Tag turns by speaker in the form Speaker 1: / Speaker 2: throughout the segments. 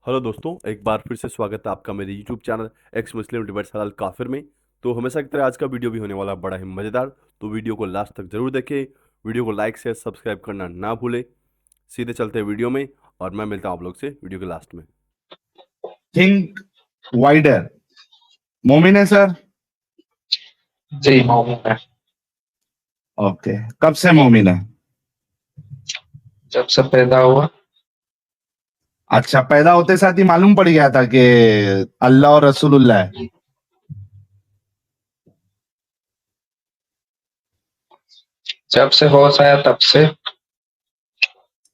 Speaker 1: Hello दोस्तों, एक बार फिर से स्वागत है आपका मेरे यूट्यूब चैनल एक्स मुस्लिम डिबेट्स हलाल काफिर में। तो हमेशा की तरह आज का वीडियो भी होने वाला बड़ा ही मज़ेदार। तो वीडियो को लास्ट तक जरूर देखें। वीडियो को लाइक शेयर सब्सक्राइब करना ना भूलें। सीधे चलते हैं वीडियो में और मैं मिलता हूँ आप लोग से वीडियो के लास्ट में।
Speaker 2: Think wider. मोमिन है सर।
Speaker 3: जी मोमिन है।
Speaker 2: ओके, कब से मोमिन है?
Speaker 3: जब से पैदा हुआ।
Speaker 2: अच्छा, पैदा होते साथ ही मालूम पड़ गया था कि अल्लाह और रसूलुल्लाह है।
Speaker 3: जब से होश आया तब से।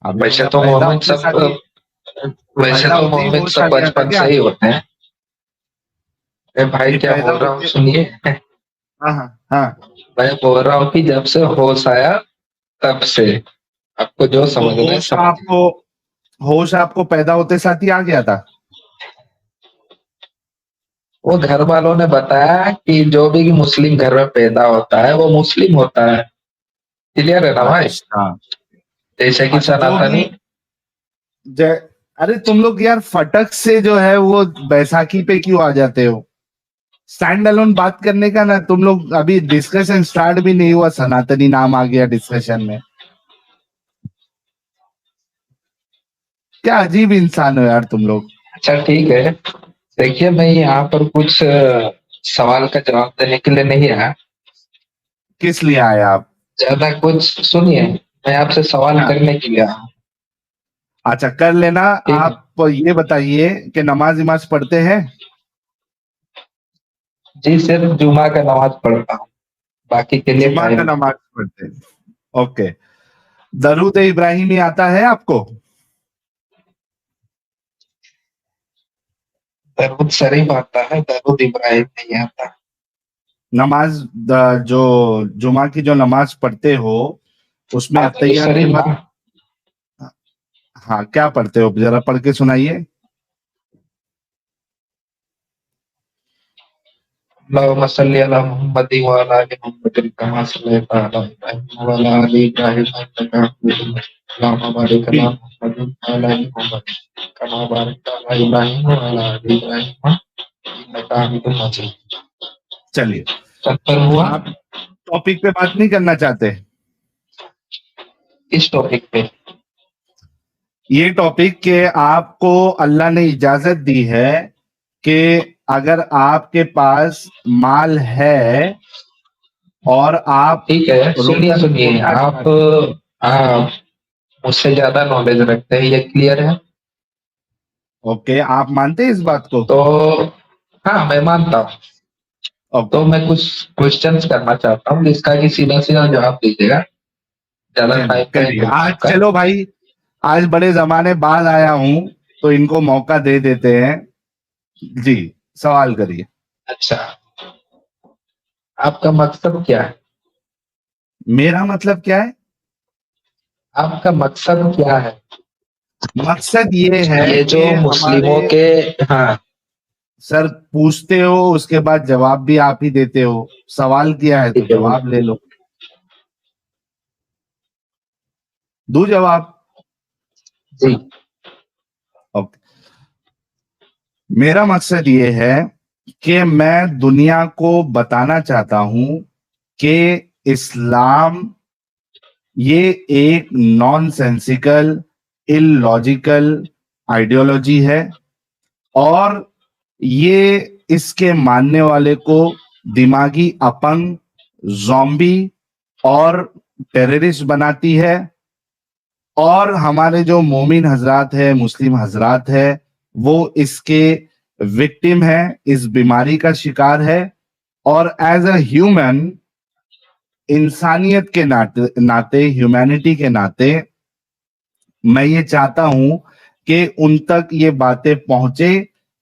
Speaker 2: अभी
Speaker 3: वैसे
Speaker 2: बोला
Speaker 3: तो
Speaker 2: पैदा
Speaker 3: मोमिन
Speaker 2: होते
Speaker 3: सब
Speaker 2: साथ ही।
Speaker 3: वैसे
Speaker 2: पैदा
Speaker 3: तो
Speaker 2: होते ही
Speaker 3: मोमिन
Speaker 2: होश आ
Speaker 3: सब
Speaker 2: गया था
Speaker 3: बचपन
Speaker 2: क्या?
Speaker 3: से ही होते हैं। अरे भाई
Speaker 2: ये
Speaker 3: क्या
Speaker 2: पैदा
Speaker 3: बोल रहा हूँ
Speaker 2: होते।
Speaker 3: सुनिए।
Speaker 2: हाँ हाँ हाँ।
Speaker 3: मैं बोल रहा हूँ कि जब से होश आया तब से। आपको जो
Speaker 2: तो
Speaker 3: समझना है समझ।
Speaker 2: होश आपको पैदा होते साथ ही आ गया था?
Speaker 3: वो घर वालों ने बताया कि जो भी मुस्लिम घर में पैदा होता है वो मुस्लिम होता है। क्लियर है ना भाई।
Speaker 2: अच्छा।
Speaker 3: जैसे कि
Speaker 2: अच्छा, जो भी
Speaker 3: सनातनी।
Speaker 2: जय। अरे तुम लोग यार फटक से जो है वो बैसाखी पे क्यों आ जाते हो? स्टैंड अलोन बात करने का ना, तुम लोग अभी डिस्कशन स्टार्ट भी नहीं हुआ, सनातनी नाम आ गया डिस्कशन में। क्या अजीब इंसान हो यार तुम लोग।
Speaker 3: अच्छा ठीक है। देखिए मैं यहाँ पर कुछ सवाल का जवाब देने के लिए नहीं आया।
Speaker 2: किस लिए आए आप?
Speaker 3: ज्यादा कुछ सुनिए। मैं आपसे सवाल
Speaker 2: हाँ।
Speaker 3: करने के लिए आया हूँ।
Speaker 2: अच्छा, कर लेना।
Speaker 3: ठीक है।
Speaker 2: आप ये बताइए कि नमाज इमाज पढ़ते हैं?
Speaker 3: जी सिर्फ जुमा का नमाज पढ़ता हूँ। बाकी के लिए
Speaker 2: जुमा का
Speaker 3: टाइम।
Speaker 2: नमाज पढ़ते हैं। ओके। दरूद इब्राहिमी आता है आपको?
Speaker 3: दरूद शरीफ आता है, दरूद इब्राहिम नहीं आता।
Speaker 2: नमाज जो जुमा की जो नमाज पढ़ते हो उसमें
Speaker 3: हाँ दरूद
Speaker 2: अत्तहियात के
Speaker 3: शरीफ
Speaker 2: बाद।
Speaker 3: ना।
Speaker 2: हाँ, क्या पढ़ते हो जरा पढ़ के सुनाइए।
Speaker 3: अल्लाहुम्मा सल्ली अला मुहम्मद व अला आलि मुहम्मद कमा सल्लैता अला इब्राहिम व अला आलि इब्राहिम इन्नका हमीदुम मजीद। अल्लाहुम्मा बारिक अला
Speaker 2: ठीक।
Speaker 3: मुहम्मद व अला आलि मुहम्मद कमा बारकता अला इब्राहिम व अला आलि इब्राहिम इन्नका हमीदुम मजीद।
Speaker 2: चलिए,
Speaker 3: सत्तर हुआ।
Speaker 2: आप टॉपिक पे बात नहीं करना चाहते?
Speaker 3: इस टॉपिक पे।
Speaker 2: ये टॉपिक के आपको अल्लाह ने इजाजत दी है कि अगर आपके पास माल है और आप
Speaker 3: ठीक है सुनिए सुनिए
Speaker 2: रोजा
Speaker 3: आप।
Speaker 2: चाहते।
Speaker 3: आप मुझसे ज्यादा नॉलेज रखते हैं, ये क्लियर है।
Speaker 2: ओके, आप मानते हैं इस बात को?
Speaker 3: तो हाँ मैं मानता हूँ।
Speaker 2: ओके।
Speaker 3: तो मैं कुछ क्वेश्चंस करना चाहता हूँ जिसका कि सीधा सीधा जवाब दीजिएगा। ज्यादा
Speaker 2: चलिए
Speaker 3: टाइम नहीं
Speaker 2: करिए
Speaker 3: लूंगा
Speaker 2: आज,
Speaker 3: आपका।
Speaker 2: चलो भाई। आज बड़े जमाने बाद आया हूं तो इनको मौका दे देते हैं। जी, सवाल करिए।
Speaker 3: अच्छा। आपका मकसद क्या है?
Speaker 2: मेरा मतलब क्या है?
Speaker 3: आपका मकसद क्या है?
Speaker 2: मकसद ये है
Speaker 3: ये जो
Speaker 2: कि हमारे।
Speaker 3: मुस्लिमों के। हाँ।
Speaker 2: सर, पूछते हो उसके बाद जवाब भी आप ही देते हो। सवाल किया है तो
Speaker 3: ठीक है वो।
Speaker 2: जवाब ले लो। दो जवाब।
Speaker 3: जी।
Speaker 2: ओके। मेरा मकसद ये है कि मैं दुनिया को बताना चाहता हूं कि इस्लाम ये एक नॉन सेंसिकल, इलॉजिकल आइडियोलॉजी है। और ये इसके मानने वाले को दिमागी अपंग, जॉम्बी और टेररिस्ट बनाती है। और हमारे जो मोमिन हजरात है, मुस्लिम हजरात है, वो इसके विक्टिम है, इस बीमारी का शिकार है। और एज अ ह्यूमन, इंसानियत के नाते नाते ह्यूमैनिटी के नाते मैं ये चाहता हूं कि उन तक ये बातें पहुंचे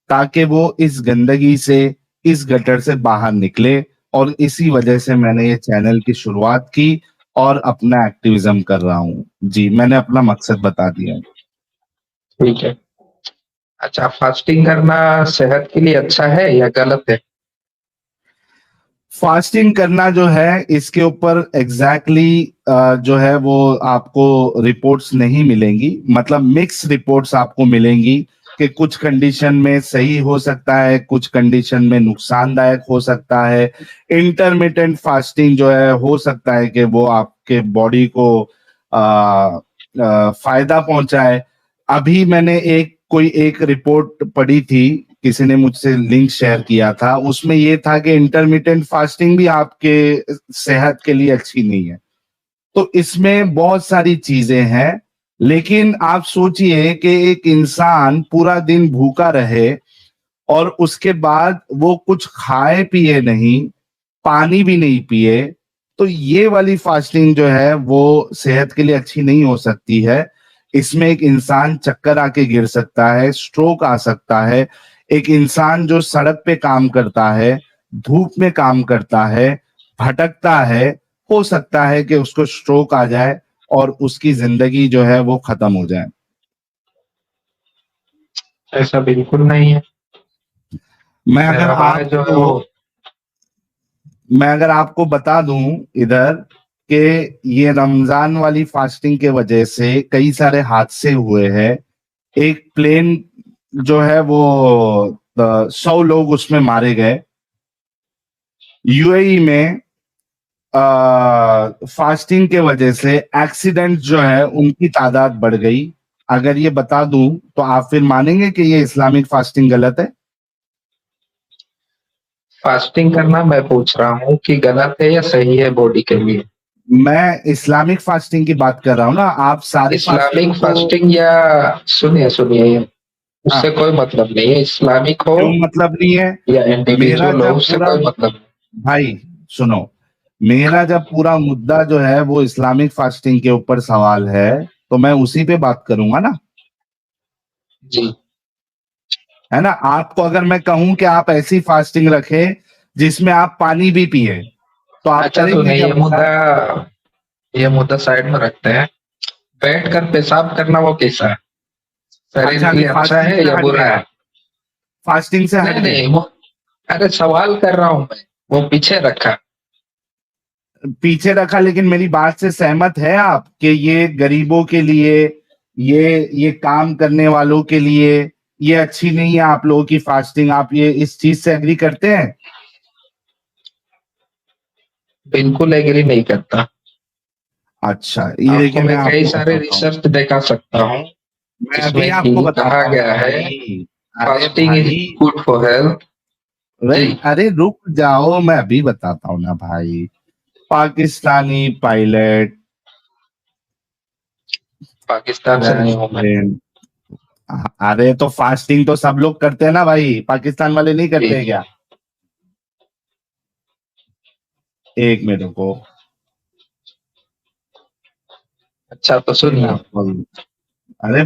Speaker 2: ताकि वो इस गंदगी से, इस गटर से बाहर निकले। और इसी वजह से मैंने ये चैनल की शुरुआत की और अपना एक्टिविज्म कर रहा हूं। जी, मैंने अपना मकसद बता दिया।
Speaker 3: ठीक है। अच्छा फास्टिंग करना सेहत के लिए अच्छा है या गलत है?
Speaker 2: फास्टिंग करना जो है इसके ऊपर एग्जैक्टली जो है वो आपको रिपोर्ट्स नहीं मिलेंगी, मतलब मिक्स रिपोर्ट्स आपको मिलेंगी। कि कुछ कंडीशन में सही हो सकता है, कुछ कंडीशन में नुकसानदायक हो सकता है। इंटरमिटेंट फास्टिंग जो है हो सकता है कि वो आपके बॉडी को फायदा पहुंचाए। अभी मैंने कोई एक रिपोर्ट पढ़ी थी, किसी ने मुझसे लिंक शेयर किया था, उसमें ये था कि इंटरमिटेंट फास्टिंग भी आपके सेहत के लिए अच्छी नहीं है। तो इसमें बहुत सारी चीजें हैं, लेकिन आप सोचिए कि एक इंसान पूरा दिन भूखा रहे और उसके बाद वो कुछ खाए पिए नहीं, पानी भी नहीं पिए, तो ये वाली फास्टिंग जो है वो सेहत के लिए अच्छी नहीं हो सकती है। इसमें एक इंसान चक्कर आके गिर सकता है, स्ट्रोक आ सकता है। एक इंसान जो सड़क पे काम करता है, धूप में काम करता है, भटकता है, हो सकता है कि उसको स्ट्रोक आ जाए और उसकी जिंदगी जो है वो खत्म हो जाए।
Speaker 3: ऐसा बिल्कुल नहीं है।
Speaker 2: मैं अगर
Speaker 3: मेरा भाई जो है
Speaker 2: आपको
Speaker 3: वो
Speaker 2: मैं अगर आपको बता दूं इधर कि ये रमजान वाली फास्टिंग के वजह से कई सारे हादसे हुए हैं। एक प्लेन जो है वो 100 लोग उसमें मारे गए। यूएई में फास्टिंग के वजह से एक्सीडेंट जो है उनकी तादाद बढ़ गई। अगर ये बता दूं तो आप फिर मानेंगे कि ये इस्लामिक फास्टिंग गलत है?
Speaker 3: फास्टिंग करना मैं पूछ रहा हूँ कि गलत है या सही है बॉडी के लिए।
Speaker 2: मैं इस्लामिक फास्टिंग की बात कर रहा हूं ना, आप सारे
Speaker 3: इस्लामिक
Speaker 2: फास्टिंग को।
Speaker 3: फास्टिंग या सुनिए सुनिए, उससे
Speaker 2: हाँ,
Speaker 3: कोई मतलब नहीं है, इस्लामिक हो
Speaker 2: क्यों मतलब नहीं है?
Speaker 3: या
Speaker 2: मेरा
Speaker 3: इंडिविजुअल हो,
Speaker 2: जब
Speaker 3: उससे
Speaker 2: पूरा
Speaker 3: कोई मतलब नहीं।
Speaker 2: भाई सुनो, मेरा जब पूरा मुद्दा जो है वो इस्लामिक फास्टिंग के ऊपर सवाल है, तो मैं उसी पे बात करूंगा ना,
Speaker 3: जी।
Speaker 2: है ना। आपको अगर मैं कहूं कि आप ऐसी फास्टिंग रखें जिसमें आप पानी भी पिए, तो आप
Speaker 3: अच्छा
Speaker 2: करेंगे
Speaker 3: सुनिए,
Speaker 2: क्या बताएं?
Speaker 3: ये मुद्दा साइड में रखते हैं। बैठ कर पेशाब करना वो कैसा है? शरीर
Speaker 2: अच्छा,
Speaker 3: के
Speaker 2: अभी
Speaker 3: लिए अच्छा
Speaker 2: फास्टिंग
Speaker 3: है
Speaker 2: से
Speaker 3: या
Speaker 2: हट
Speaker 3: बुरा
Speaker 2: गए
Speaker 3: है?
Speaker 2: आप? फास्टिंग से हट
Speaker 3: नहीं
Speaker 2: गए?
Speaker 3: नहीं, वो अरे सवाल कर रहा हूं मैं, वो पीछे रखा।
Speaker 2: पीछे रखा, लेकिन मेरी बात से सहमत है आप कि ये गरीबों के लिए, ये काम करने वालों के लिए ये अच्छी नहीं है आप लोगों की फास्टिंग? आप ये इस चीज से एग्री करते हैं?
Speaker 3: बिल्कुल एग्री नहीं करता।
Speaker 2: अच्छा, ये
Speaker 3: आपको
Speaker 2: देखिए
Speaker 3: मैं
Speaker 2: मैं
Speaker 3: कई
Speaker 2: आपको
Speaker 3: सारे
Speaker 2: बताता हूँ।
Speaker 3: रिसर्च दिखा सकता हूँ
Speaker 2: मैं अभी
Speaker 3: जिसमें कि
Speaker 2: आपको
Speaker 3: कहा
Speaker 2: बताता हूँ
Speaker 3: गया है
Speaker 2: भाई। अरे
Speaker 3: फास्टिंग इज
Speaker 2: भाई,
Speaker 3: गुड फॉर हेल्थ। जी।
Speaker 2: अरे रुक जाओ, मैं अभी बताता हूँ ना भाई। पाकिस्तानी पायलट,
Speaker 3: पाकिस्तान से नहीं हूं मैं।
Speaker 2: रेस्टोरेंट। अरे तो फास्टिंग तो सब लोग करते हैं ना भाई, पाकिस्तान वाले नहीं
Speaker 3: जी।
Speaker 2: करते हैं क्या? एक मिनट रुको,
Speaker 3: अच्छा तो
Speaker 2: मैं
Speaker 3: सुनिए,
Speaker 2: आपको अरे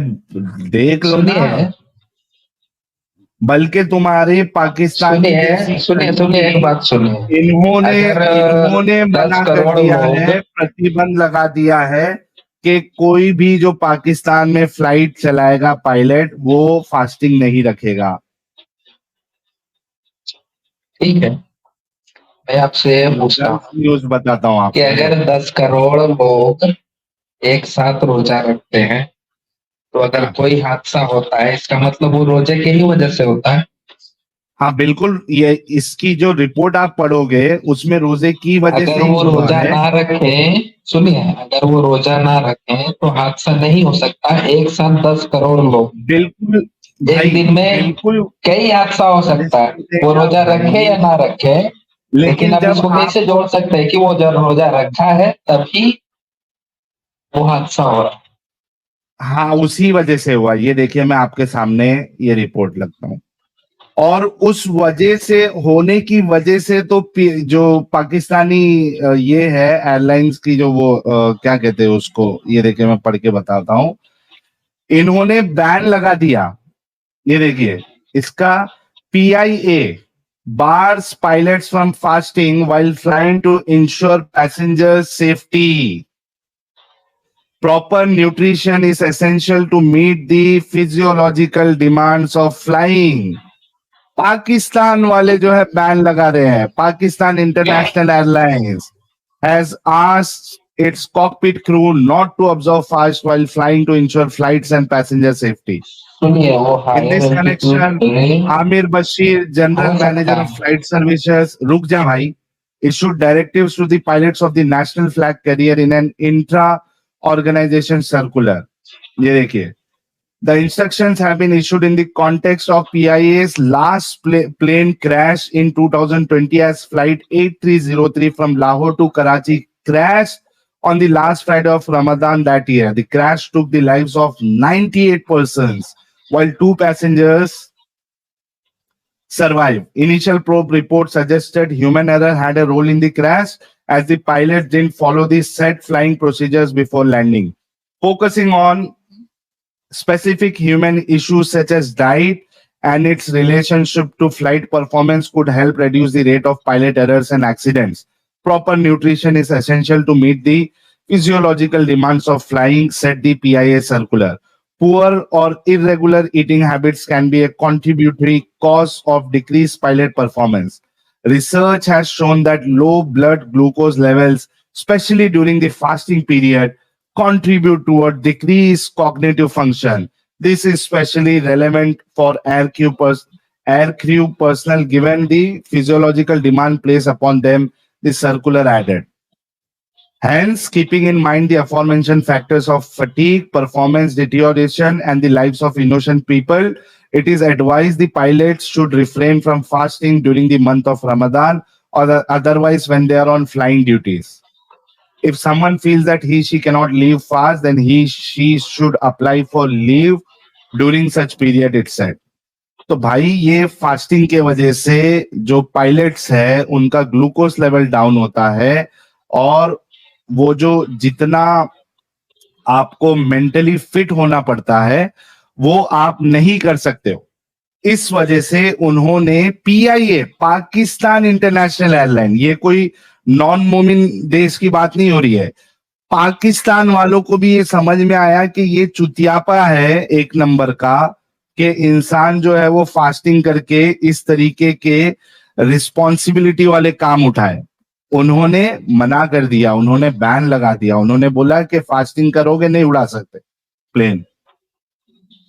Speaker 2: देख लो ना।
Speaker 3: सुनिए
Speaker 2: बल्कि तुम्हारे पाकिस्तानी जैसी
Speaker 3: सुनिए सुनिए सुनिए, एक
Speaker 2: कंट्री,
Speaker 3: बात सुनिए।
Speaker 2: इन्होंने
Speaker 3: अगर
Speaker 2: इन्होंने
Speaker 3: 10
Speaker 2: मना कर
Speaker 3: करोड़
Speaker 2: दिया
Speaker 3: लोग,
Speaker 2: है, प्रतिबंध लगा दिया है कि कोई भी जो पाकिस्तान में फ्लाइट चलाएगा पायलट, वो फास्टिंग नहीं रखेगा।
Speaker 3: ठीक है, मैं आपसे पूछता
Speaker 2: गलत
Speaker 3: हूँ
Speaker 2: न्यूज बताता हूँ
Speaker 3: कि
Speaker 2: आपको।
Speaker 3: अगर 10 करोड़ लोग एक साथ रोजा रखते हैं, तो अगर
Speaker 2: हाँ,
Speaker 3: कोई हादसा होता है, इसका मतलब वो रोजे की ही वजह से होता है।
Speaker 2: हाँ बिल्कुल, ये इसकी जो रिपोर्ट आप पढ़ोगे उसमें रोजे की वजह
Speaker 3: अगर
Speaker 2: से ही
Speaker 3: वो
Speaker 2: हुआ
Speaker 3: रोजा
Speaker 2: है।
Speaker 3: ना रखे, सुनिए, अगर वो रोजा ना रखे तो हादसा नहीं हो सकता। एक साथ 10 करोड़ लोग
Speaker 2: बिल्कुल
Speaker 3: एक
Speaker 2: भाई,
Speaker 3: दिन में,
Speaker 2: बिल्कुल।
Speaker 3: कई हादसा हो
Speaker 2: अरे
Speaker 3: सकता है। वो
Speaker 2: सुनिएगा
Speaker 3: रोजा रखे या
Speaker 2: भाई,
Speaker 3: ना रखे, लेकिन
Speaker 2: लेकिन
Speaker 3: अब
Speaker 2: जब
Speaker 3: इसको कैसे
Speaker 2: आपको,
Speaker 3: जोड़ सकते हैं कि वो जब रोजा रखा है तभी वो हादसा हो रहा है।
Speaker 2: हाँ उसी वजह से हुआ। ये देखिए मैं आपके सामने ये रिपोर्ट लगता हूँ, और उस वजह से होने की वजह से तो जो पाकिस्तानी ये है एयरलाइंस की, जो वो क्या कहते हैं उसको, ये देखिए मैं पढ़ के बताता हूँ। इन्होंने बैन लगा दिया, ये देखिए इसका। PIA bars pilots from fasting while flying to ensure passengers safety. Proper nutrition is essential to meet the physiological demands of flying. Pakistan वाले जो है बैन लगा रहे हैं। Pakistan international airlines has asked its cockpit crew not to observe fast while flying to ensure flights and passenger safety.
Speaker 3: सुनिए वो
Speaker 2: In
Speaker 3: higher
Speaker 2: this
Speaker 3: altitude
Speaker 2: connection,
Speaker 3: पे
Speaker 2: Amir Bashir, General
Speaker 3: हो सकता
Speaker 2: Manager of
Speaker 3: है।
Speaker 2: Flight Services, रुक जा भाई, issued directives to the pilots of the national flag carrier in an intra-organization circular. ये देखिए, the instructions have been issued in the context of PIA's last plane crash in 2020 as Flight 8303 from Lahore to Karachi crashed on the last Friday of Ramadan that year. The crash took the lives of 98 persons, while 2 passengers survived. Initial probe report suggested human error had a role in the crash as the pilots didn't follow the set flying procedures before landing. Focusing on specific human issues such as diet and its relationship to flight performance could help reduce the rate of pilot errors and accidents. Proper nutrition is essential to meet the physiological demands of flying, said the PIA circular. Poor or irregular eating habits can be a contributory cause of decreased pilot performance. Research has shown that low blood glucose levels, especially during the fasting period, contribute toward decreased cognitive function. This is especially relevant for air crew personnel given the physiological demand placed upon them, the circular added. Hence, keeping in mind the aforementioned factors of fatigue, performance deterioration, and the lives of innocent people, it is advised the pilots should refrain from fasting during the month of Ramadan or otherwise when they are on flying duties. If someone feels that she cannot leave fast, then she should apply for leave during such period, it said. तो भाई ये fasting के वजह से जो pilots है उनका glucose level down होता है और वो जो जितना आपको मेंटली फिट होना पड़ता है वो आप नहीं कर सकते हो। इस वजह से उन्होंने पीआईए पाकिस्तान इंटरनेशनल एयरलाइन, ये कोई नॉन मोमिन देश की बात नहीं हो रही है, पाकिस्तान वालों को भी ये समझ में आया कि ये चुतियापा है एक नंबर का कि इंसान जो है वो फास्टिंग करके इस तरीके के रिस्पॉन्सिबिलिटी वाले काम उठाए। उन्होंने मना कर दिया, उन्होंने बैन लगा दिया, उन्होंने बोला कि फास्टिंग करोगे नहीं उड़ा सकते प्लेन।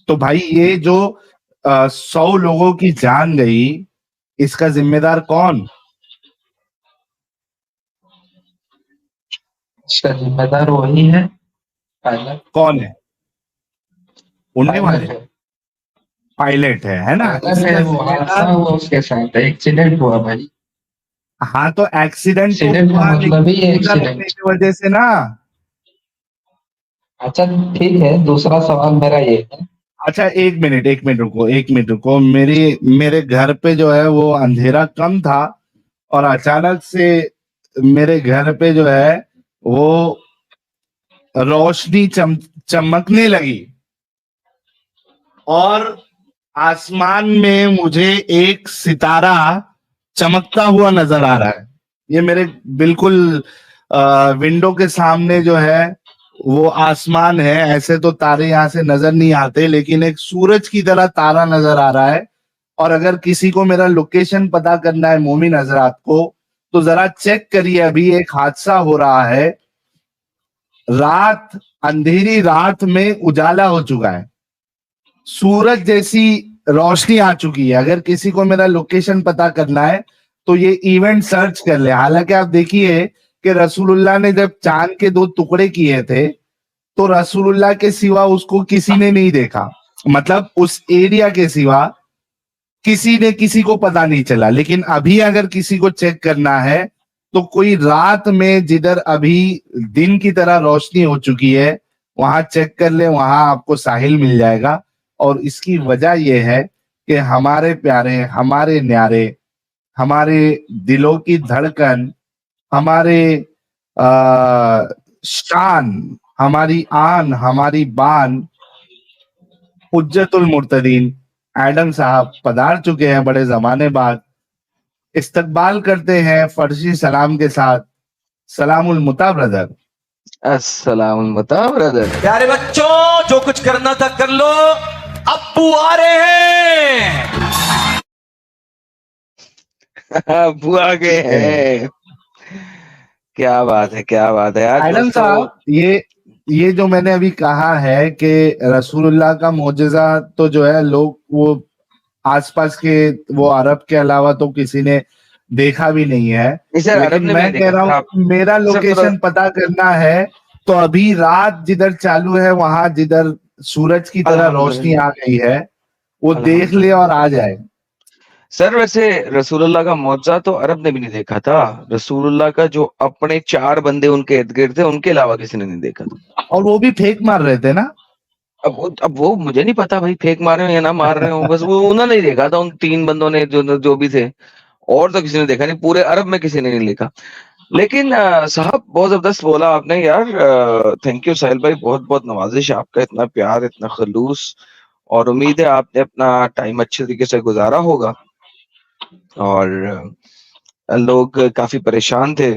Speaker 2: तो भाई ये जो 100 लोगों की जान गई, इसका जिम्मेदार कौन?
Speaker 3: इसका जिम्मेदार वही है, पायलट।
Speaker 2: कौन है? उड़ने वाले
Speaker 3: पायलट है,
Speaker 2: पायलट है ना?
Speaker 3: पायलट
Speaker 2: इसका
Speaker 3: है। वो हादसा
Speaker 2: जिम्मेदार।
Speaker 3: हुआ उसके साथ, एक्सीडेंट हुआ भाई।
Speaker 2: हाँ तो एक्सीडेंट तो
Speaker 3: एक्सीडेंट का
Speaker 2: हुआ
Speaker 3: मतलब
Speaker 2: लेकिन
Speaker 3: ही है
Speaker 2: पूजा लगने
Speaker 3: एक्सीडेंट।
Speaker 2: की वजह से ना।
Speaker 3: अच्छा ठीक है, दूसरा सवाल मेरा ये है।
Speaker 2: अच्छा एक मिनट रुको, एक मिनट रुको। मेरे घर पे जो है वो अंधेरा कम था और अचानक से मेरे घर पे जो है वो रोशनी चमकने लगी और आसमान में मुझे एक सितारा चमकता हुआ नजर आ रहा है। ये मेरे बिल्कुल विंडो के सामने जो है वो आसमान है। ऐसे तो तारे यहां से नजर नहीं आते लेकिन एक सूरज की तरह तारा नजर आ रहा है। और अगर किसी को मेरा लोकेशन पता करना है मोमिन हजरात को, तो जरा चेक करिए, अभी एक हादसा हो रहा है। रात, अंधेरी रात में उजाला हो चुका है, सूरज जैसी रोशनी आ चुकी है। अगर किसी को मेरा लोकेशन पता करना है तो ये इवेंट सर्च कर ले। हालांकि आप देखिए कि रसूलुल्लाह ने जब चांद के 2 टुकड़े किए थे तो रसूलुल्लाह के सिवा उसको किसी ने नहीं देखा, मतलब उस एरिया के सिवा किसी ने किसी को पता नहीं चला। लेकिन अभी अगर किसी को चेक करना है तो कोई रात में जिधर अभी दिन की तरह रोशनी हो चुकी है वहां चेक कर ले, वहां आपको साहिल मिल जाएगा। और इसकी वजह यह है कि हमारे प्यारे, हमारे न्यारे, हमारे दिलों की धड़कन, हमारे शान, हमारी आन, हमारी बान, हुज्जतुल मुर्तदीन एडम साहब पधार चुके हैं बड़े जमाने बाद। इस्तकबाल करते हैं फर्शी सलाम के साथ। सलामुल मुता ब्रदर।
Speaker 4: अस्सलाम बता ब्रदर।
Speaker 5: प्यारे बच्चों, जो कुछ करना था कर लो, अब्बू आ रहे हैं।
Speaker 4: बुआ गए हैं। क्या बात है, क्या बात है। आज
Speaker 2: एडम
Speaker 4: दोस्तों
Speaker 2: साहब, ये ये जो मैंने अभी कहा है कि रसूलुल्लाह का मोजज़ा तो जो है लोग वो आसपास के वो अरब के अलावा तो किसी ने देखा भी नहीं है,
Speaker 4: इसे अरब
Speaker 2: लेकिन
Speaker 4: ने भी
Speaker 2: मैं
Speaker 4: नहीं
Speaker 2: कह
Speaker 4: देखा
Speaker 2: रहा
Speaker 4: आप
Speaker 2: हूँ मेरा
Speaker 4: सर थोड़ा
Speaker 2: लोकेशन पता करना है तो अभी रात जिधर चालू है वहां जिधर सूरज की तरह रोशनी
Speaker 4: अल्हम्दुलिल्लाह
Speaker 2: आ गई है वो देख ले और आ जाए।
Speaker 4: सर वैसे रसूलुल्लाह का मौजज़ा तो अरब ने भी नहीं देखा था। रसूलुल्लाह का जो अपने 4 बंदे उनके इर्द-गिर्द थे, उनके अलावा किसी ने नहीं देखा था।
Speaker 2: और वो भी फेंक मार रहे थे ना।
Speaker 4: अब वो मुझे नहीं पता भाई फेंक मार रहे हो या ना मार रहे हो, बस वो उन्होंने नहीं देखा था उन 3 बंदों ने जो भी थे। और तो किसी ने देखा नहीं, पूरे अरब में किसी ने नहीं देखा। लेकिन साहब बहुत ज़बरदस्त बोला आपने यार। थैंक यू साहिल भाई, बहुत-बहुत नवाज़िश आपका, इतना प्यार, इतना खलूस और उम्मीद है आपने अपना टाइम अच्छे तरीके से गुज़ारा होगा। और लोग काफ़ी परेशान थे,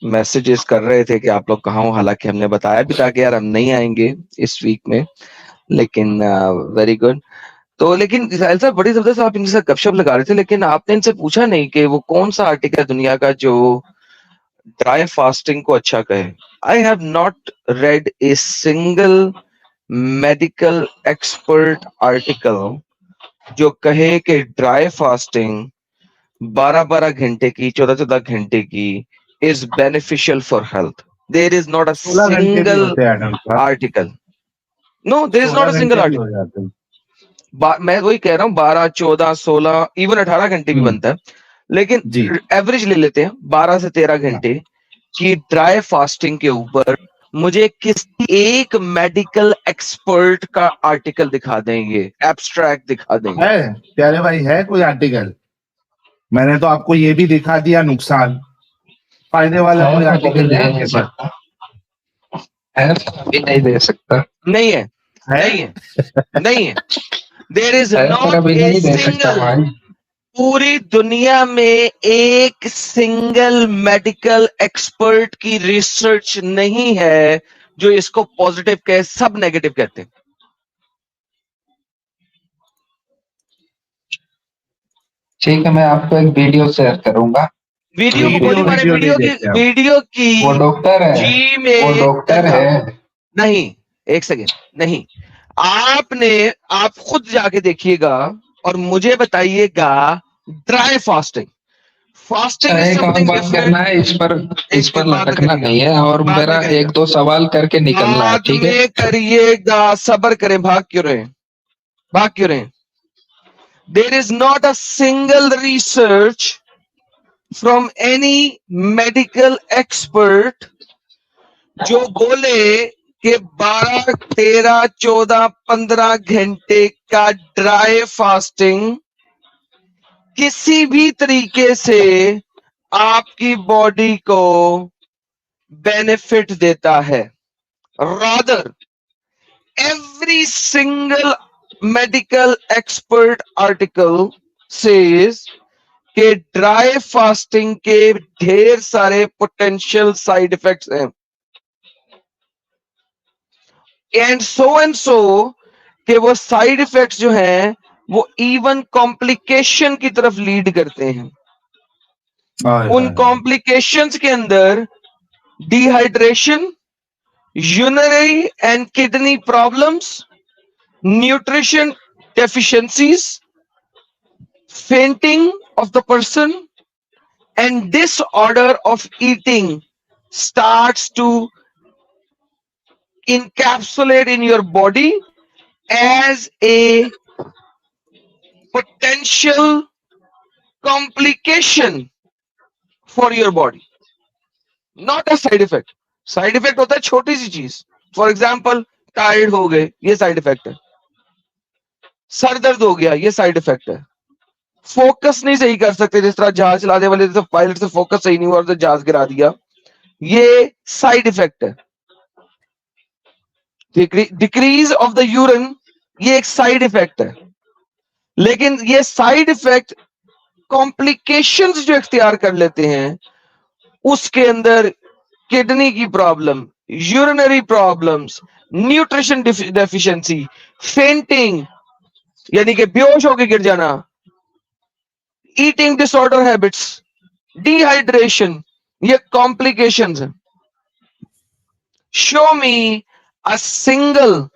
Speaker 4: मैसेजेस कर रहे थे कि आप लोग कहाँ हो? हालाँकि हमने बताया भी था कि यार हम नहीं आएँगे इस वीक में, लेकिन वेरी गुड। तो लेकिन साहिल साहब बड़ी ज़बरदस्त आप इनके साथ गपशप लगा रहे थे, लेकिन आपने इनसे पूछा नहीं कि वो कौन-सा आर्टिकल है दुनिया का जो ड्राई फास्टिंग को अच्छा कहे? I have not red a single medical expert article जो कहे कि ड्राई फास्टिंग 12-12 घंटे की, 14-14 घंटे की is beneficial for health. There is not a
Speaker 2: 16 घंटे भी
Speaker 4: single
Speaker 2: होते हैं एडम साहब,
Speaker 4: article. No, there is not
Speaker 2: 16
Speaker 4: a single
Speaker 2: घंटे भी
Speaker 4: article.
Speaker 2: हो जाते हैं।
Speaker 4: मैं वही कह रहा हूँ 12, 14, 16, इवन 18 घंटे भी बनता है, लेकिन
Speaker 2: जी
Speaker 4: एवरेज ले लेते हैं 12 से 13 घंटे की ड्राई फास्टिंग के ऊपर मुझे किसी एक मेडिकल एक्सपर्ट का आर्टिकल दिखा देंगे, एब्स्ट्रैक्ट दिखा देंगे।
Speaker 2: है प्यारे भाई, है कोई आर्टिकल? मैंने तो आपको ये भी दिखा दिया नुकसान, फायदे वाला
Speaker 3: है
Speaker 2: कोई
Speaker 3: पर अभी
Speaker 2: आर्टिकल है
Speaker 3: दे
Speaker 2: आपके
Speaker 3: नहीं
Speaker 2: पास?
Speaker 3: सकता, है पर अभी नहीं दे सकता,
Speaker 4: नहीं है,
Speaker 2: है
Speaker 4: नहीं है, नहीं है। देयर इज
Speaker 3: है पर
Speaker 4: नॉट
Speaker 3: अभी
Speaker 4: ए
Speaker 3: नहीं दे सकता
Speaker 4: सिंगल,
Speaker 3: भाई।
Speaker 4: पूरी दुनिया में एक सिंगल मेडिकल एक्सपर्ट की रिसर्च नहीं है जो इसको पॉजिटिव कहे, सब नेगेटिव कहते हैं।
Speaker 3: ठीक है, मैं आपको एक वीडियो शेयर करूंगा।
Speaker 4: वीडियो को
Speaker 2: वीडियो
Speaker 4: बोली मारे,
Speaker 2: वीडियो नहीं
Speaker 4: वीडियो की,
Speaker 2: देखते हम।
Speaker 4: वीडियो
Speaker 3: वो
Speaker 4: की
Speaker 3: डॉक्टर है,
Speaker 4: जी
Speaker 3: वो
Speaker 4: में
Speaker 3: डॉक्टर
Speaker 4: करना
Speaker 3: है।
Speaker 4: नहीं। एक सेकेंड, नहीं, आप खुद जाके देखिएगा और मुझे बताइएगा ड्राई फास्टिंग, फास्टिंग इज
Speaker 3: एक और
Speaker 4: समथिंग
Speaker 3: बात करना
Speaker 4: डिफरेंट।
Speaker 3: है, इस पर
Speaker 4: एक बाद में
Speaker 3: लटकना
Speaker 4: करिएगा,
Speaker 3: नहीं है, और
Speaker 4: बाद में
Speaker 3: मेरा
Speaker 4: करिएगा,
Speaker 3: 1-2 सवाल करके निकलना है,
Speaker 4: बाद
Speaker 3: ठीक है?
Speaker 4: में करिएगा, सबर करें, भाग क्यों रहे, भाग क्यों रहे? There is not a single research from any medical expert जो बोले कि 12, 13, 14, 15 घंटे का ड्राई फास्टिंग किसी भी तरीके से आपकी बॉडी को बेनिफिट देता है। Rather every single medical expert article says कि ड्राई फास्टिंग के ढेर सारे पोटेंशियल साइड इफेक्ट्स हैं, एंड सो कि वो साइड इफेक्ट्स जो हैं वो इवन कॉम्प्लिकेशन की तरफ लीड करते हैं।
Speaker 2: हाय
Speaker 4: उन
Speaker 2: हाय।
Speaker 4: कॉम्प्लिकेशंस के अंदर dehydration, urinary and kidney problems, nutrition deficiencies, fainting of the person, and disorder of eating starts to encapsulate in your body as a potential complication for your body, not a side effect. Side effect होता है छोटी सी चीज, for example tired हो गए, ये side effect है। Sir दर्द हो गया, ये साइड इफेक्ट है। फोकस नहीं सही कर सकते, जिस तरह जहाज चलाने वाले से पायलट से फोकस सही नहीं हुआ और तो जहाज गिरा दिया, ये साइड इफेक्ट है। डिक्रीज ऑफ द यूरिन, ये एक साइड इफेक्ट है। लेकिन ये साइड इफेक्ट कॉम्प्लिकेशंस जो इख्तियार कर लेते हैं, उसके अंदर किडनी की problem, urinary problems, nutrition deficiency, fainting यानी कि बेहोश होकर गिर जाना, ईटिंग डिसऑर्डर हैबिट्स, डिहाइड्रेशन, ये कॉम्प्लिकेशंस हैं। Show me a single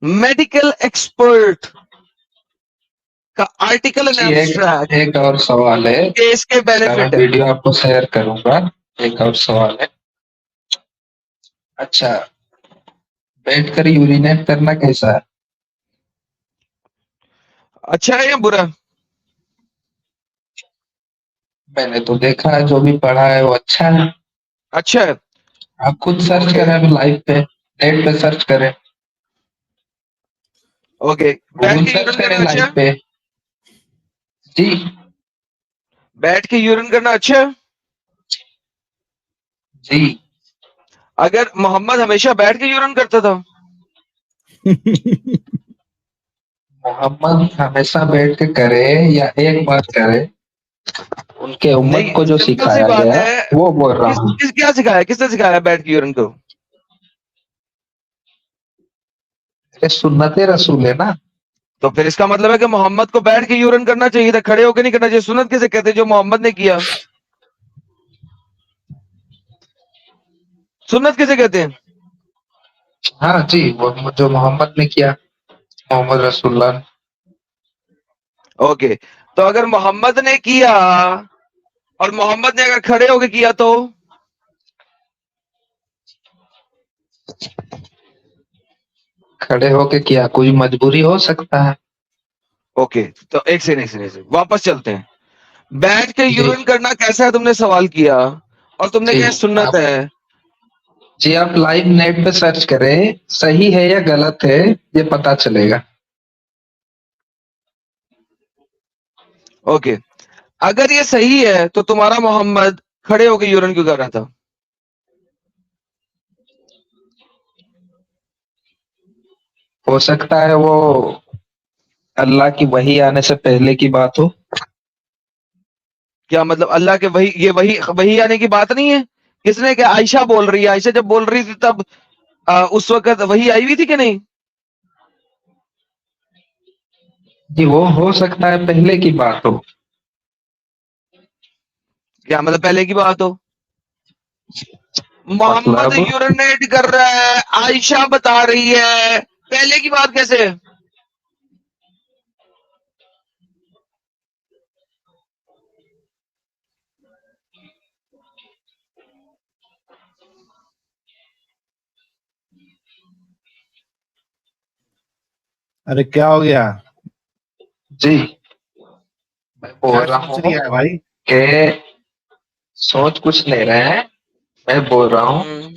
Speaker 4: medical expert का आर्टिकल एंड
Speaker 3: जी
Speaker 4: एब्स्ट्रैक्ट
Speaker 3: एक और सवाल है,
Speaker 4: के इसके
Speaker 3: इसका मैं
Speaker 4: बेनिफिट है?
Speaker 3: वीडियो आपको शेयर करूंगा। एक और सवाल है, अच्छा बैठकर यूरिनेट करना कैसा है?
Speaker 4: अच्छा है या बुरा?
Speaker 3: मैंने तो देखा है, जो भी पढ़ा है वो अच्छा है।
Speaker 4: अच्छा है।
Speaker 3: आप खुद सर्च
Speaker 4: ओके
Speaker 3: करें, अभी लाइव पे नेट पे सर्च करें,
Speaker 4: ओके। बैठ
Speaker 3: गूगल
Speaker 4: के
Speaker 3: सर्च
Speaker 4: यूरिन
Speaker 3: करें
Speaker 4: करना अच्छा
Speaker 3: लाइव
Speaker 4: है?
Speaker 3: पे। जी
Speaker 4: बैठ के यूरिन करना अच्छा है?
Speaker 3: जी
Speaker 4: अगर मोहम्मद हमेशा बैठ के यूरिन करता था
Speaker 3: मोहम्मद हमेशा बैठ के करे या एक बार करे, उनके उम्मत
Speaker 4: नहीं,
Speaker 3: को जो
Speaker 4: सिंपल सी
Speaker 3: सिखाया
Speaker 4: बात
Speaker 3: गया
Speaker 4: है।
Speaker 3: वो बोल रहा
Speaker 4: किस
Speaker 3: हूँ।
Speaker 4: किस क्या सिखाया, किसने सिखाया बैठ के यूरिन को?
Speaker 3: ये सुन्नते रसूल है ना।
Speaker 4: तो फिर इसका मतलब है कि मोहम्मद को बैठ के यूरिन करना चाहिए था, खड़े होकर नहीं करना चाहिए। सुन्नत किसे कहते हैं? जो मोहम्मद ने किया। सुन्नत किसे कहते हैं?
Speaker 3: हाँ जी, वो जो मोहम्मद ने किया, मोहम्मद रसूलुल्लाह।
Speaker 4: ओके, तो अगर मोहम्मद ने किया और मोहम्मद ने अगर खड़े होकर किया तो?
Speaker 3: खड़े होके किया, कोई मजबूरी हो सकता है।
Speaker 4: ओके, तो एक सेकंड वापस चलते हैं। बैठ के
Speaker 3: जी
Speaker 4: यूरिन करना कैसा है तुमने सवाल किया, और तुमने
Speaker 3: जी
Speaker 4: क्या सुन्नत
Speaker 3: आप
Speaker 4: है।
Speaker 3: जी आप लाइव नेट पे सर्च करें, सही है या गलत है ये पता चलेगा।
Speaker 4: ओके, अगर ये सही है तो तुम्हारा मोहम्मद खड़े होकर यूरिन क्यों कर रहा था?
Speaker 3: हो सकता है वो अल्लाह की वही आने से पहले की बात हो।
Speaker 4: क्या मतलब अल्लाह के वही, ये वही वही आने की बात नहीं है? किसने? क्या आयशा बोल रही है? आयशा जब बोल रही थी तब उस वक्त वही आई हुई थी कि नहीं?
Speaker 3: जी वो हो सकता है पहले की बात हो।
Speaker 4: क्या मतलब पहले की बात हो? मोहम्मद
Speaker 3: मतलब
Speaker 4: यूरिनेट कर रहा है, आयशा बता रही है, पहले की बात कैसे?
Speaker 2: अरे क्या हो गया?
Speaker 3: जी मैं बोल
Speaker 2: क्या
Speaker 3: रहा
Speaker 2: सोच
Speaker 3: हूँ
Speaker 2: रही है भाई?
Speaker 3: कि सोच कुछ ले रहे हैं, मैं बोल रहा हूँ
Speaker 4: हम्म,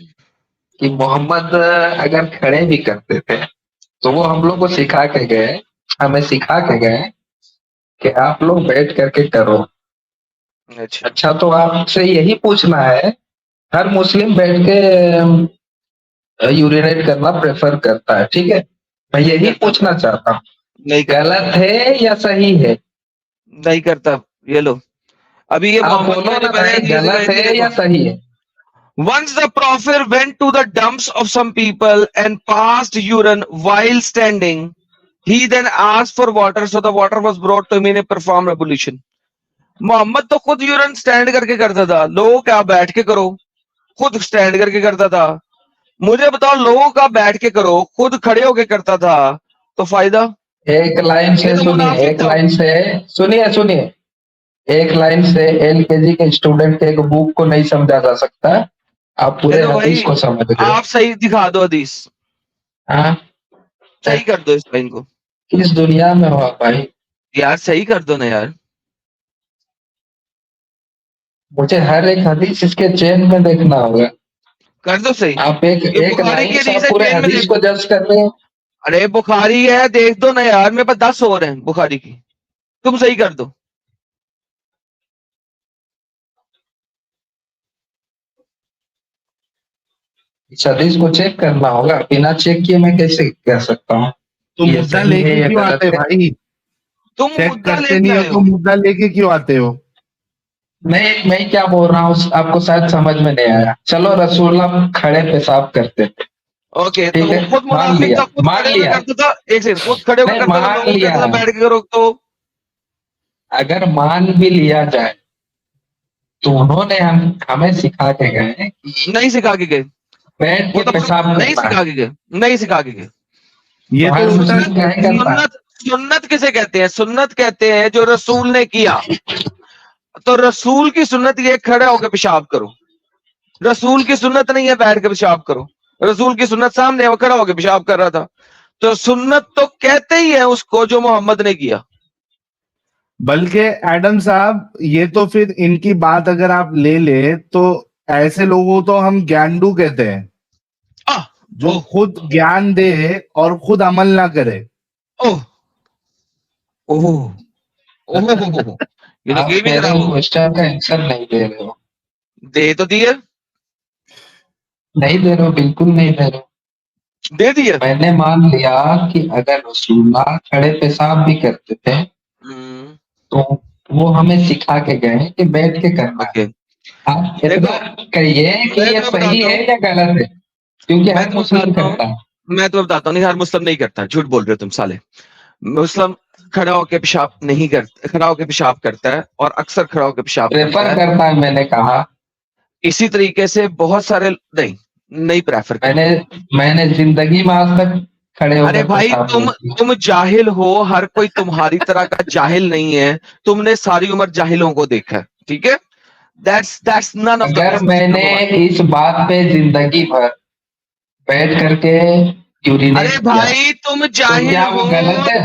Speaker 3: कि मोहम्मद अगर खड़े भी करते थे तो वो हम लोग को सिखा के गए, हमें सिखा के गए कि आप लोग बैठ करके करो।
Speaker 4: अच्छा
Speaker 3: अच्छा तो आपसे यही पूछना है, हर मुस्लिम बैठ के यूरिनेट करना प्रेफर करता है, ठीक है? मैं
Speaker 4: नहीं
Speaker 3: यही
Speaker 4: करता
Speaker 3: पूछना चाहता हूँ,
Speaker 4: नहीं करता
Speaker 3: गलत है या सही है?
Speaker 4: नहीं करता। ये लो, अभी ये
Speaker 3: आप
Speaker 4: मोहम्मद
Speaker 3: बोलो
Speaker 4: ने जो
Speaker 3: ना
Speaker 4: मैंने
Speaker 3: भाई,
Speaker 4: ये
Speaker 3: गलत
Speaker 4: ये
Speaker 3: है या
Speaker 4: देखो।
Speaker 3: सही है?
Speaker 4: Once the prophet went to the dumps of some people and passed urine while standing, he then asked for water, so the water was brought to him in a performed ablution. Mohammad तो खुद urine stand करके करता था, लोगों क्या बैठ के करो। खुद स्टैंड करके करता था। मुझे बताओ, लोगों का बैठ के करो, खुद खड़े होके करता था, तो फायदा?
Speaker 3: एक लाइन
Speaker 4: ये
Speaker 3: से
Speaker 4: तो
Speaker 3: सुनिए,
Speaker 4: मुनाफिक
Speaker 3: एक
Speaker 4: था।
Speaker 3: लाइन से सुनिए, सुनिए। एक लाइन से एलकेजी के स्टूडेंट के एक बुक को नहीं समझा जा सकता। आप पूरे
Speaker 4: चलो भाई,
Speaker 3: हदीस को समझ रहे हो।
Speaker 4: आप सही दिखा दो हदीस,
Speaker 3: हाँ,
Speaker 4: सही कर दो इस लाइन को।
Speaker 3: किस दुनिया में हो आप भाई?
Speaker 4: यार सही कर दो ना यार।
Speaker 3: मुझे हर एक हदीस इसके चेन में देखना होगा।
Speaker 4: कर दो सही।
Speaker 3: आप एक
Speaker 4: ये
Speaker 3: एक
Speaker 4: बुखारी की
Speaker 3: लाइन से
Speaker 4: हदीस
Speaker 3: आप
Speaker 4: है,
Speaker 3: पूरे
Speaker 4: चेन में
Speaker 3: हदीस को
Speaker 4: देखो।
Speaker 3: जज कर रहे हैं।
Speaker 4: अरे बुखारी है, देख दो ना यार, मेरे पास 10 और हैं बुखारी की। तुम सही कर दो।
Speaker 3: इस हदीस को चेक करना होगा, बिना चेक किए मैं कैसे कह सकता हूँ
Speaker 2: तो
Speaker 3: कि ये
Speaker 2: मुद्दा
Speaker 3: सही है
Speaker 2: लेके
Speaker 3: या
Speaker 2: क्यों
Speaker 3: गलत
Speaker 2: आते
Speaker 3: है?
Speaker 2: भाई?
Speaker 4: तुम
Speaker 2: चेक
Speaker 4: मुद्दा
Speaker 2: करते
Speaker 4: लेके
Speaker 2: नहीं हो
Speaker 4: आए
Speaker 2: तो
Speaker 4: हो।
Speaker 2: मुद्दा लेके क्यों आते हो?
Speaker 3: मैं क्या बोल रहा हूँ आपको शायद समझ में नहीं आया। चलो रसूलुल्लाह खड़े पेशाब करते थे,
Speaker 4: ओके, तो
Speaker 3: ठीक है,
Speaker 4: वो खुद
Speaker 3: मान
Speaker 4: मुनाफिक
Speaker 3: लिया,
Speaker 4: था, खुद
Speaker 3: मान
Speaker 4: खड़े होकर
Speaker 3: लिया,
Speaker 4: करता था। एक सेकंड, खुद खड़े होकर
Speaker 3: नहीं
Speaker 4: करता था,
Speaker 3: मान
Speaker 4: लोगों को
Speaker 3: लिया।
Speaker 4: कहता था बैठ के करो तो?
Speaker 3: अगर मान भी लिया जाए तो उन्होंने हमें सिखा के गए कि
Speaker 4: नहीं सिखा के गए।
Speaker 3: बैठ
Speaker 4: वो
Speaker 3: के
Speaker 4: तो
Speaker 3: पेशाब
Speaker 4: नहीं
Speaker 3: करना है।
Speaker 4: सिखा के गए, नहीं सिखा के गए।
Speaker 2: ये
Speaker 3: तो
Speaker 2: तो
Speaker 3: हर
Speaker 2: उल्टा
Speaker 3: मुस्लिम क्या करता है?
Speaker 4: सुन्नत, सुन्नत किसे कहते हैं? सुन्नत कहते हैं जो रसूल ने किया। तो रसूल की सुन्नत ये खड़े होकर पेशाब करो। रसूल की सुन्नत नहीं है बैठ के पेशाब करो। रसूल की सुन्नत सामने है, वो खड़ा होकर पेशाब कर रहा था। तो सुन्नत तो कहते ही है उसको जो मोहम्मद ने किया।
Speaker 2: बल्कि एडम साहब, ये तो फिर इनकी बात अगर आप ले ले तो ऐसे लोगों को तो हम ज्ञानडू कहते हैं,
Speaker 4: आह,
Speaker 2: जो
Speaker 4: ओह,
Speaker 2: खुद ज्ञान दे और खुद अमल ना करे।
Speaker 4: ओह, ओह, ओह, ये तो
Speaker 3: आप
Speaker 4: गेम ही
Speaker 3: मेरे
Speaker 4: खराब हो गई।
Speaker 3: क्वेश्चन का आंसर नहीं दे रहे हो।
Speaker 4: दे तो दिए,
Speaker 3: नहीं दे रहे हो, बिल्कुल नहीं दे रहे हो।
Speaker 4: दे दिए।
Speaker 3: मैंने मान लिया कि अगर रसूलुल्लाह खड़े पेशाब भी करते थे
Speaker 4: हम्म,
Speaker 3: तो वो हमें सिखा के गए हैं कि बैठ के करना है।
Speaker 4: ओके।
Speaker 3: आप
Speaker 4: देखो,
Speaker 3: इतना कहिए कि
Speaker 4: मैं
Speaker 3: ये
Speaker 4: तुम्हें
Speaker 3: सही
Speaker 4: बताता
Speaker 3: है
Speaker 4: हूँ,
Speaker 3: या गलत है, क्योंकि
Speaker 4: मैं
Speaker 3: हर
Speaker 4: तुम्हें
Speaker 3: मुस्लिम
Speaker 4: बताता हूँ,
Speaker 3: करता है।
Speaker 4: मैं तुम्हें बताता हूँ। नहीं, हर मुस्लिम नहीं करता, झूठ बोल रहे हो तुम साले। मुस्लिम खड़ा होकर पेशाब नहीं करता, खड़ा होकर पेशाब करता है और अक्सर खड़ा होकर पेशाब करता
Speaker 3: प्रेफर
Speaker 4: है।
Speaker 3: करता है, मैंने कहा।
Speaker 4: इसी तरीके से बहुत सारे नहीं, नहीं प्रेफर
Speaker 3: मैंने
Speaker 4: करते।
Speaker 3: मैंने जिंदगी में आज तक खड़े
Speaker 4: अरे
Speaker 3: होकर
Speaker 4: भाई,
Speaker 3: पेशाब नहीं किया।
Speaker 4: तुम जाहिल हो, हर कोई तुम्हारी तरह का जाहिल नहीं है। तुमने सारी उम्र जाहिलों को देखा है, ठीक है? दैट्स नन ऑफ द
Speaker 3: अगर
Speaker 4: बिजनेस,
Speaker 3: मैंने
Speaker 4: नंबर वन।
Speaker 3: इस बात पे जिंदगी भर बैठ करके
Speaker 4: अरे
Speaker 3: यूरिनेट किया
Speaker 4: भाई, तुम
Speaker 3: तो
Speaker 4: जाहिल
Speaker 3: क्या वो
Speaker 4: हो।
Speaker 3: गलत है?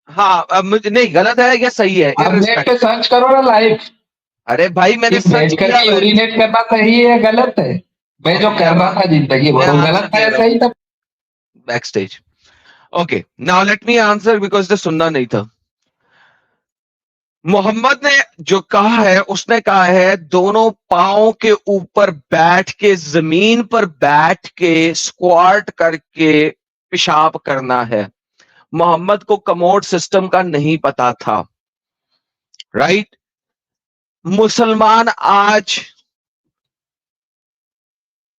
Speaker 4: हाँ, अब मुझे नहीं, गलत है या सही है,
Speaker 3: आप नेट पे
Speaker 4: इररिस्पेक्टिव।
Speaker 3: सर्च करो ना लाइव
Speaker 4: अरे भाई,
Speaker 3: कि
Speaker 4: मैंने सर्च
Speaker 3: बैठ
Speaker 4: किया
Speaker 3: करके
Speaker 4: हुआ है।
Speaker 3: यूरिनेट करना सही है या गलत है। मैं जो
Speaker 4: ओके,
Speaker 3: कर रहा था जिंदगी
Speaker 4: मैं
Speaker 3: भर वो
Speaker 4: आंसर
Speaker 3: गलत था
Speaker 4: दे
Speaker 3: या
Speaker 4: रहा हूँ
Speaker 3: सही था?
Speaker 4: Back stage. Okay, now let me answer because सुनना नहीं था। मोहम्मद ने जो कहा है, उसने कहा है दोनों पांव के ऊपर बैठ के, जमीन पर बैठ के स्क्वाट करके पेशाब करना है। मोहम्मद को कमोड सिस्टम का नहीं पता था, राइट? मुसलमान आज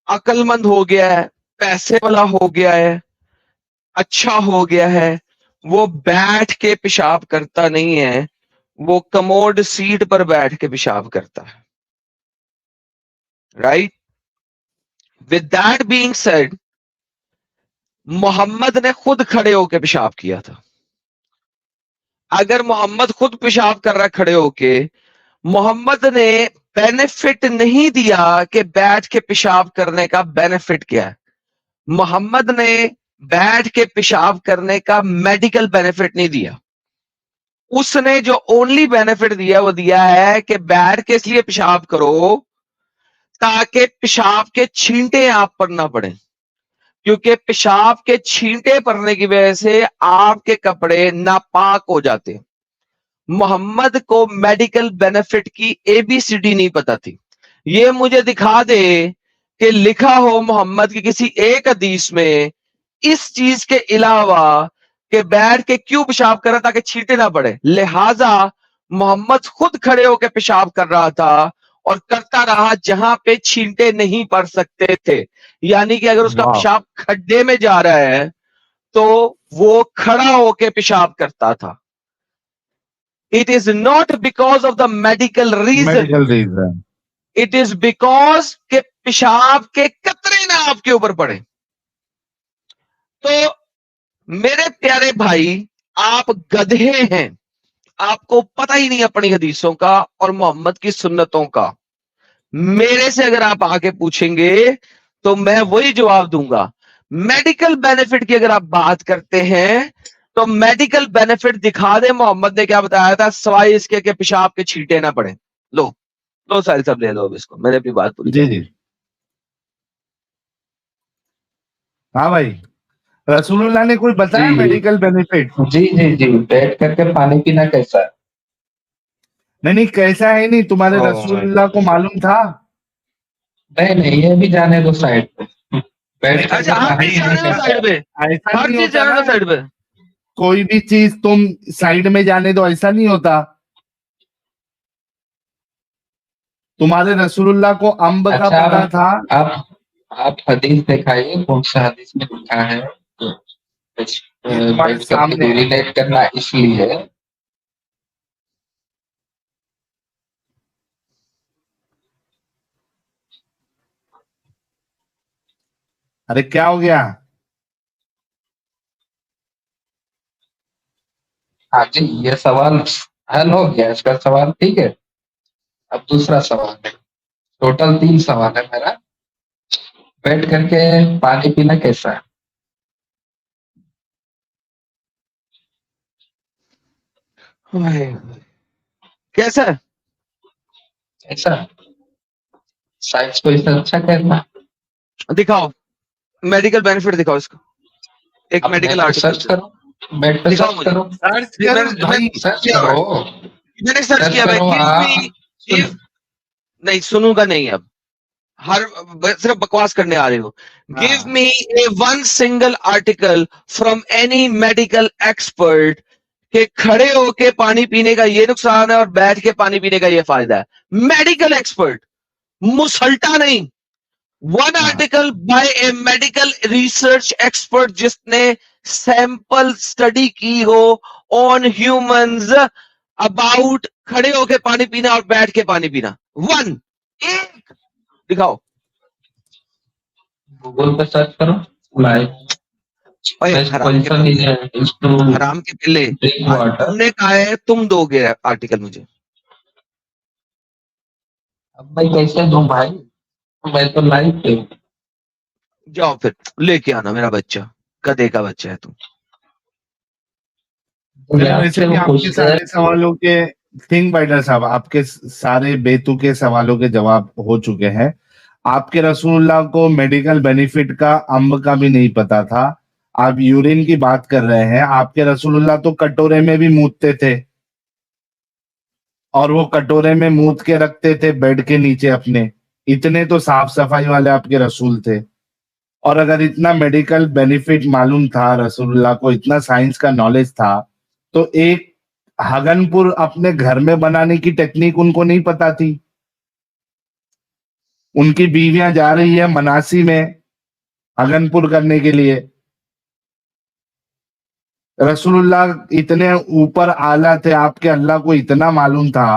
Speaker 4: अक्लमंद हो गया है, पैसे वाला हो गया है, अच्छा हो गया है। वो बैठ के पेशाब करता नहीं है, वो कमोड सीट पर बैठ के पेशाब करता है, right? With that being said, Mohammad ने खुद खड़े होकर पेशाब किया था। अगर मोहम्मद खुद पेशाब कर रहा है खड़े होके, मोहम्मद ने बेनिफिट नहीं दिया कि बैठ के पेशाब करने का बेनिफिट क्या है। मोहम्मद ने बैठ के पेशाब करने का मेडिकल बेनिफिट नहीं दिया। उसने जो ओनली बेनिफिट दिया वो दिया है कि बैठ के इसलिए पेशाब करो ताकि पेशाब के छींटे आप पर ना पड़े, क्योंकि पेशाब के छींटे पड़ने की वजह से आपके कपड़े नापाक हो जाते हैं। मोहम्मद को मेडिकल बेनिफिट की एबीसीडी नहीं पता थी। ये मुझे दिखा दे कि लिखा हो मोहम्मद की किसी एक हदीस में इस चीज के अलावा कि बैठ के क्यों पेशाब कर रहा ताकि छींटे ना पड़े। लिहाजा मोहम्मद खुद खड़े होकर पेशाब कर रहा था और करता रहा जहां पे छींटे नहीं पड़ सकते थे। यानी कि अगर उसका
Speaker 2: वाह,
Speaker 4: पेशाब खड्डे में जा रहा है तो वो खड़ा होकर पेशाब करता था। It is not because of the medical reason,
Speaker 2: medical reason.
Speaker 4: It is because के पेशाब के कतरे ना आपके ऊपर पड़े। तो मेरे प्यारे भाई, आप गधे हैं, आपको पता ही नहीं अपनी हदीसों का और मोहम्मद की सुन्नतों का। मेरे से अगर आप आके पूछेंगे तो मैं वही जवाब दूंगा। मेडिकल बेनिफिट की अगर आप बात करते हैं तो मेडिकल बेनिफिट दिखा दे मोहम्मद ने क्या बताया था, सवाई इसके कि पेशाब के छींटे ना पड़े। लो, लो साहिल सब ले लो अब इसको, मैंने अपनी बात पूरी कर
Speaker 2: जी
Speaker 4: दी।
Speaker 2: जी। हाँ भाई, रसूलुल्लाह ने कोई बताया
Speaker 3: जी
Speaker 2: मेडिकल बेनिफिट?
Speaker 3: जी जी जी, बैठ करके पानी पीना कैसा है?
Speaker 2: नहीं नहीं, कैसा है नहीं, तुम्हारे
Speaker 4: ओह,
Speaker 2: रसूलुल्लाह को मालूम था?
Speaker 3: नहीं नहीं, ये भी जाने दो साइड पे। बैठ
Speaker 4: अच्छा,
Speaker 3: करके
Speaker 4: हर
Speaker 3: पानी
Speaker 4: चीज
Speaker 3: पीना
Speaker 4: जाने दो
Speaker 3: कैसा
Speaker 4: साइड
Speaker 3: है?
Speaker 4: पे,
Speaker 2: ऐसा
Speaker 4: हर
Speaker 2: नहीं
Speaker 4: चीज
Speaker 2: होता
Speaker 4: जाने
Speaker 2: ना,
Speaker 4: दो साइड पे।
Speaker 2: कोई भी चीज तुम साइड में जाने दो, ऐसा नहीं होता। तुम्हारे रसूलुल्लाह को अम्ब का
Speaker 3: अच्छा,
Speaker 2: पता था।
Speaker 3: आप हदीस दिखाइए, कौन सा हदीस में लिखा है
Speaker 2: ये तुम्हारे
Speaker 3: बैठ करके
Speaker 2: सामने है।
Speaker 3: यूरिनेट करना इसलिए?
Speaker 2: अरे क्या हो गया?
Speaker 3: हाँ जी, ये सवाल हल हो गया, इसका सवाल ठीक है। अब दूसरा सवाल है, टोटल 3 सवाल है मेरा। बैठ करके पानी पीना कैसा है?
Speaker 4: भाई, कैसा है?
Speaker 3: ऐसा साइंस को इससे अच्छा कहना।
Speaker 4: दिखाओ, मेडिकल बेनिफिट दिखाओ इसका, एक
Speaker 3: अब
Speaker 4: मेडिकल
Speaker 3: नेट पे
Speaker 4: आर्टिकल
Speaker 3: सर्च करो, नेट पे
Speaker 4: दिखाओ
Speaker 3: सर्च
Speaker 4: मुझे।
Speaker 3: करो,
Speaker 2: सर्च
Speaker 4: ये
Speaker 2: कर
Speaker 4: मैंने
Speaker 2: भाई।
Speaker 3: सर्च
Speaker 4: किया हुआ है।
Speaker 3: करो,
Speaker 4: मैंने सर्च
Speaker 3: सर्च
Speaker 4: किया भाई,
Speaker 3: करो।
Speaker 4: गिव मी, गिव, नहीं सुनूंगा नहीं अब, हर सिर्फ बकवास करने आ रहे हो। गिव
Speaker 3: हाँ,
Speaker 4: me a one single article from any medical expert कि खड़े होके पानी पीने का ये नुकसान है और बैठ के पानी पीने का ये फायदा है। मेडिकल एक्सपर्ट, मुसल्टा नहीं। वन
Speaker 2: हाँ,
Speaker 4: article by A medical research expert जिसने सैंपल स्टडी की हो ऑन ह्यूमंस अबाउट खड़े होके पानी पीना और बैठ के पानी पीना। वन, एक दिखाओ।
Speaker 3: गूगल पे सर्च करो, लाइक
Speaker 4: ओए
Speaker 3: बेस्ट
Speaker 4: हराम के
Speaker 3: पोजीशन इज टू
Speaker 4: हराम के पिल्ले,
Speaker 3: ड्रिंक वाटर।
Speaker 4: तुमने कहा है तुम दोगे आर्टिकल मुझे।
Speaker 3: अब मैं कैसे दूं भाई, मैं तो लाइव पे हूं।
Speaker 4: जाओ फिर लेके आना मेरा बच्चा, गधे का बच्चा है तू।
Speaker 2: चलिए,
Speaker 3: याद
Speaker 2: वैसे
Speaker 3: से
Speaker 2: भी
Speaker 3: वो
Speaker 2: आपके
Speaker 3: पूछते हैं।
Speaker 2: सारे सवालों के थिंक बाइटर साहब, आपके सारे बेतुके सवालों के जवाब हो चुके हैं। आपके रसूलुल्लाह को मेडिकल बेनिफिट का अम्ब का भी नहीं पता था। आप यूरिन की बात कर रहे हैं। आपके रसूलुल्लाह तो कटोरे में भी मूतते थे, और वो कटोरे में मूत के रखते थे बेड के नीचे अपने। इतने तो साफ सफाई वाले आपके रसूल थे। और अगर इतना मेडिकल बेनिफिट मालूम था रसूलुल्लाह को, इतना साइंस का नॉलेज था, तो एक हगनपुर अपने घर में बनाने की टेक्निक उनको नहीं पता थी? उनकी बीवियां जा रही है मनासी में हगनपुर करने के लिए। रसूलुल्लाह इतने ऊपर आला थे, आपके अल्लाह को इतना मालूम था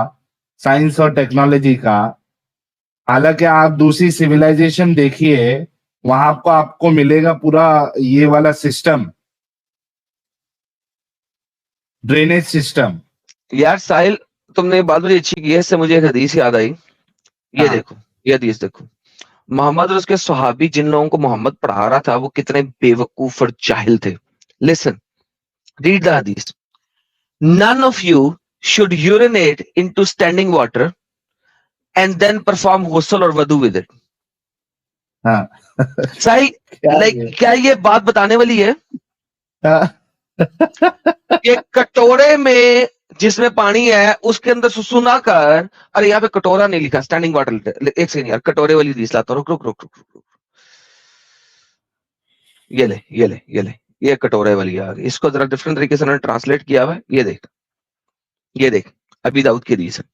Speaker 2: साइंस और टेक्नोलॉजी का। हालांकि आप दूसरी सिविलाइजेशन देखिए, वहां को आपको मिलेगा पूरा ये वाला सिस्टम, ड्रेनेज सिस्टम।
Speaker 4: यार साहिल, तुमने ये बात बड़ी अच्छी की है, इससे मुझे एक हदीस याद आई। ये
Speaker 2: हाँ,
Speaker 4: देखो, ये हदीस देखो। मोहम्मद और उसके सहाबी जिन लोगों को मोहम्मद पढ़ा रहा था वो कितने बेवकूफ और जाहिल थे। लिसन, रीड द हदीस। None of you should urinate into standing water and then perform गुस्ल और वदू विद इट।
Speaker 2: हाँ।
Speaker 4: साहिल,
Speaker 2: क्या
Speaker 4: लाइक
Speaker 2: ये?
Speaker 4: क्या ये बात बताने वाली है
Speaker 2: हाँ,
Speaker 4: कि कटोरे में जिसमें पानी है उसके अंदर सुसु ना कर। अरे यहाँ पे कटोरा नहीं लिखा, स्टैंडिंग वाटर। एक सेकंड यार, कटोरे वाली हदीस लाता हूं। रुक रुक रुक रुक रुक रुक। ये ले ये ले ये ले, ये कटोरे वाली आ गई। इसको जरा डिफरेंट तरीके से उन्होंने ट्रांसलेट किया हुआ है। ये देख, ये देख, अबी दाऊद की हदीस है।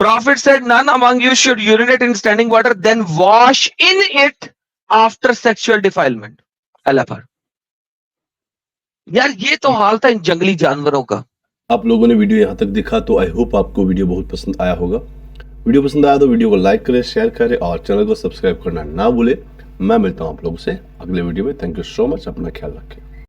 Speaker 4: Prophet said, none among you should urinate in standing water, then wash in it after sexual defilement. अल्लाह पर। यार ये तो हाल था इन जंगली जानवरों का।
Speaker 1: आप लोगों ने वीडियो यहाँ तक देखा तो आई होप आपको वीडियो बहुत पसंद आया होगा। वीडियो पसंद आया तो वीडियो को लाइक करें, शेयर करें और चैनल को सब्सक्राइब करना ना भूलें। मैं मिलता हूँ आप लोगों से अगले वीडियो में। थैंक यू सो मच, अपना ख्याल रखें।